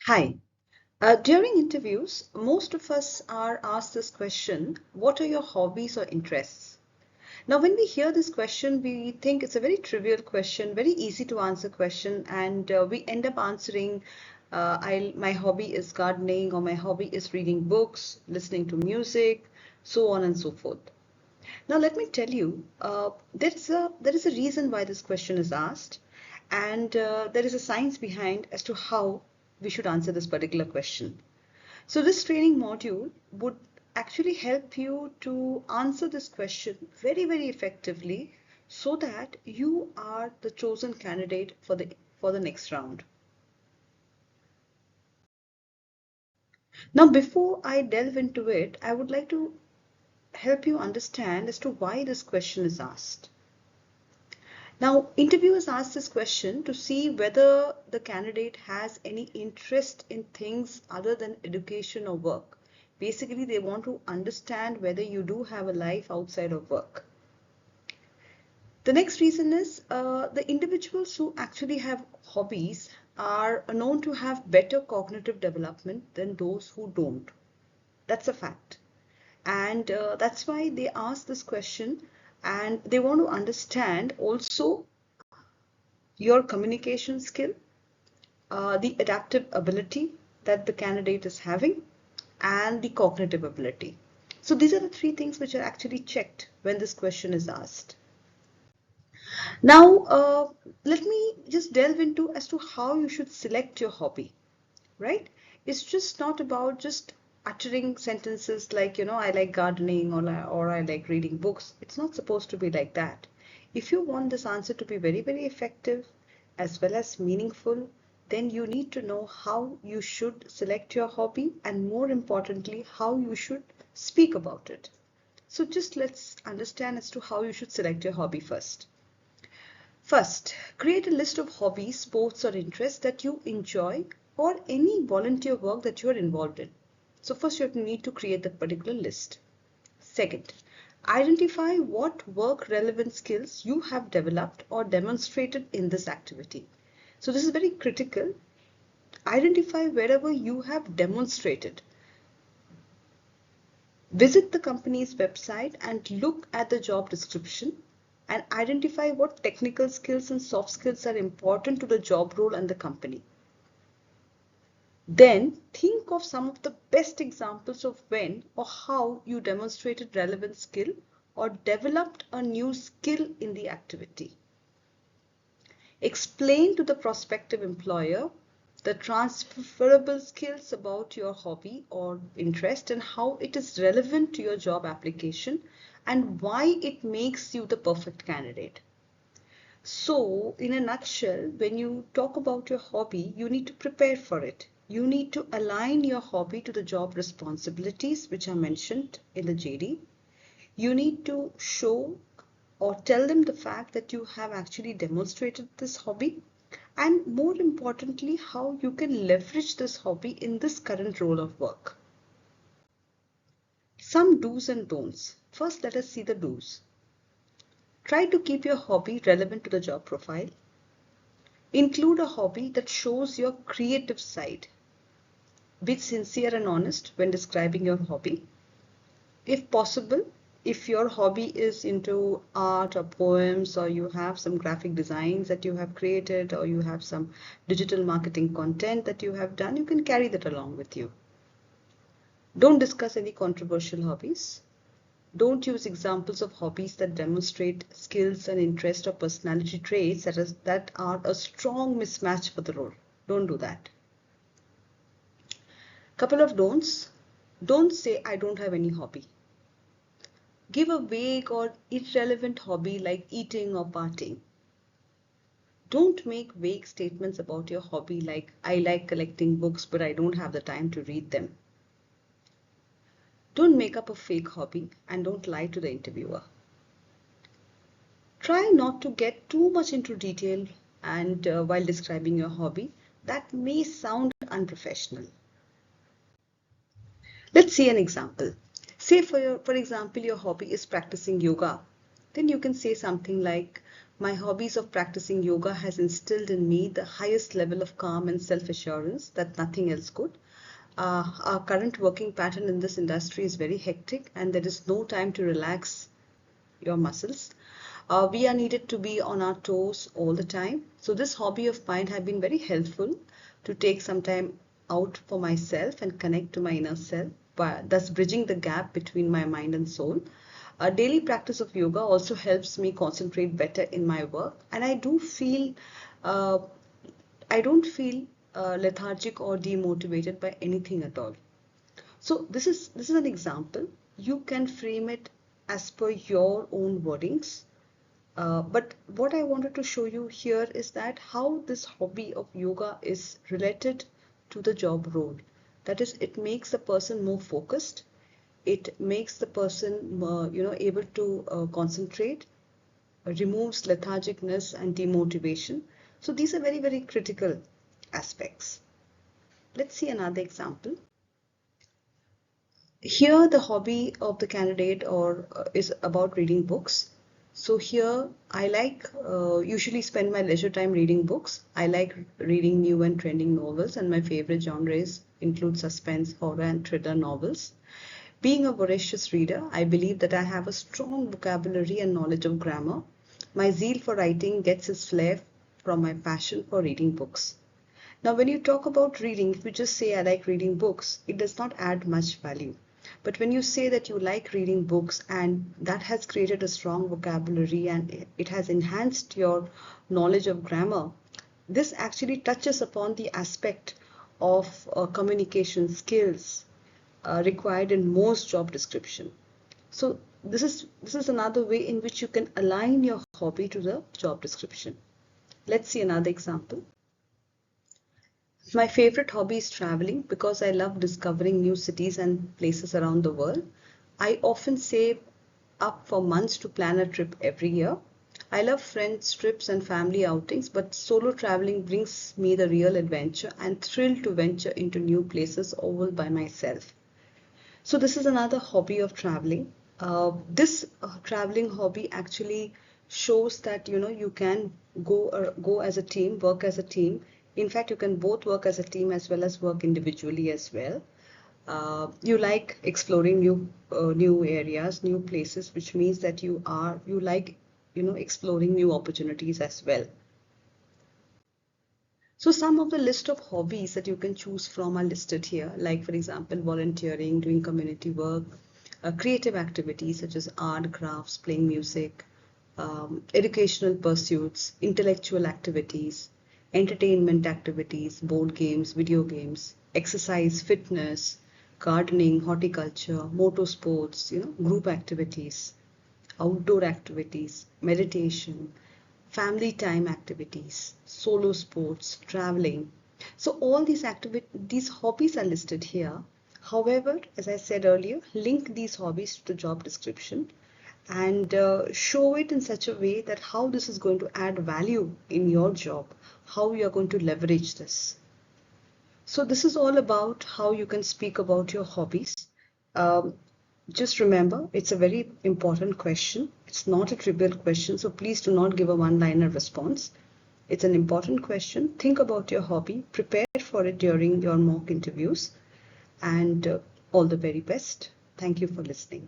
Hi. During interviews, most of us are asked this question, what are your hobbies or interests? Now, when we hear this question, we think it's a very trivial question, very easy to answer question, and we end up answering, my hobby is gardening, or my hobby is reading books, listening to music, so on and so forth. Now, let me tell you, there is a reason why this question is asked, and there is a science behind as to how we should answer this particular question. So this training module would actually help you to answer this question very, very effectively so that you are the chosen candidate for the next round. Now, before I delve into it, I would like to help you understand as to why this question is asked. Now, interviewers ask this question to see whether the candidate has any interest in things other than education or work. Basically, they want to understand whether you do have a life outside of work. The next reason is the individuals who actually have hobbies are known to have better cognitive development than those who don't. That's a fact. And that's why they ask this question, and they want to understand also your communication skill, the adaptive ability that the candidate is having, and the cognitive ability. So these are the three things which are actually checked when this question is asked. Now, let me just delve into as to how you should select your hobby, right? It's just not about just uttering sentences like, I like gardening or I like reading books. It's not supposed to be like that. If you want this answer to be very, very effective as well as meaningful, then you need to know how you should select your hobby and more importantly, how you should speak about it. So just let's understand as to how you should select your hobby first. First, create a list of hobbies, sports, or interests that you enjoy or any volunteer work that you are involved in. So, first, you need to create that particular list. Second, identify what work relevant skills you have developed or demonstrated in this activity. So, this is very critical. Identify wherever you have demonstrated. Visit the company's website and look at the job description and identify what technical skills and soft skills are important to the job role and the company. Then think of some of the best examples of when or how you demonstrated relevant skill or developed a new skill in the activity. Explain to the prospective employer the transferable skills about your hobby or interest and how it is relevant to your job application and why it makes you the perfect candidate. So, in a nutshell, when you talk about your hobby, you need to prepare for it. You need to align your hobby to the job responsibilities which are mentioned in the JD. You need to show or tell them the fact that you have actually demonstrated this hobby and more importantly how you can leverage this hobby in this current role of work. Some do's and don'ts. First, let us see the do's. Try to keep your hobby relevant to the job profile. Include a hobby that shows your creative side. Be sincere and honest when describing your hobby. If possible, if your hobby is into art or poems or you have some graphic designs that you have created or you have some digital marketing content that you have done, you can carry that along with you. Don't discuss any controversial hobbies. Don't use examples of hobbies that demonstrate skills and interest or personality traits that are a strong mismatch for the role. Don't do that. Couple of don'ts. Don't say I don't have any hobby. Give a vague or irrelevant hobby like eating or partying. Don't make vague statements about your hobby like I like collecting books but I don't have the time to read them. Don't make up a fake hobby and don't lie to the interviewer. Try not to get too much into detail and while describing your hobby. That may sound unprofessional. Let's see an example. Say for example, your hobby is practicing yoga. Then you can say something like, My hobbies of practicing yoga has instilled in me the highest level of calm and self-assurance that nothing else could. Our current working pattern in this industry is very hectic and there is no time to relax your muscles. We are needed to be on our toes all the time. So this hobby of mine has been very helpful to take some time out for myself and connect to my inner self, thus bridging the gap between my mind and soul. A daily practice of yoga also helps me concentrate better in my work, and uh, I don't feel lethargic or demotivated by anything at all. So this is an example. You can frame it as per your own wordings. But what I wanted to show you here is that how this hobby of yoga is related to the job role. That is, it makes the person more focused. It makes the person, able to concentrate, removes lethargicness and demotivation. So these are very, very critical aspects. Let's see another example. Here, the hobby of the candidate or is about reading books. So here, I like usually spend my leisure time reading books. I like reading new and trending novels, and my favorite genres include suspense, horror, and thriller novels. Being a voracious reader, I believe that I have a strong vocabulary and knowledge of grammar. My zeal for writing gets its flair from my passion for reading books. Now, when you talk about reading, if you just say I like reading books, it does not add much value. But when you say that you like reading books and that has created a strong vocabulary and it has enhanced your knowledge of grammar, this actually touches upon the aspect of communication skills required in most job description. So this is another way in which you can align your hobby to the job description. Let's see another example. My favorite hobby is traveling because I love discovering new cities and places around the world. I often save up for months to plan a trip every year. I love friends, trips, and family outings, but solo traveling brings me the real adventure and thrill to venture into new places all by myself. So this is another hobby of traveling. This traveling hobby actually shows that you can go as a team, work as a team. In fact, you can both work as a team as well as work individually as well. You like exploring new areas, new places, which means that you like exploring new opportunities as well. So some of the list of hobbies that you can choose from are listed here, like for example, volunteering, doing community work, creative activities such as art, crafts, playing music, educational pursuits, intellectual activities, entertainment activities, board games, video games, exercise, fitness, gardening, horticulture, motorsports, group activities, outdoor activities, meditation, family time activities, solo sports, traveling. So all these hobbies are listed here. However, as I said earlier, link these hobbies to the job description and show it in such a way that how this is going to add value in your job, how you are going to leverage this. So this is all about how you can speak about your hobbies. Um, just remember, it's a very important question. It's not a trivial question, so please do not give a one-liner response. It's an important question. Think about your hobby, prepare for it during your mock interviews, and all the very best. Thank you for listening.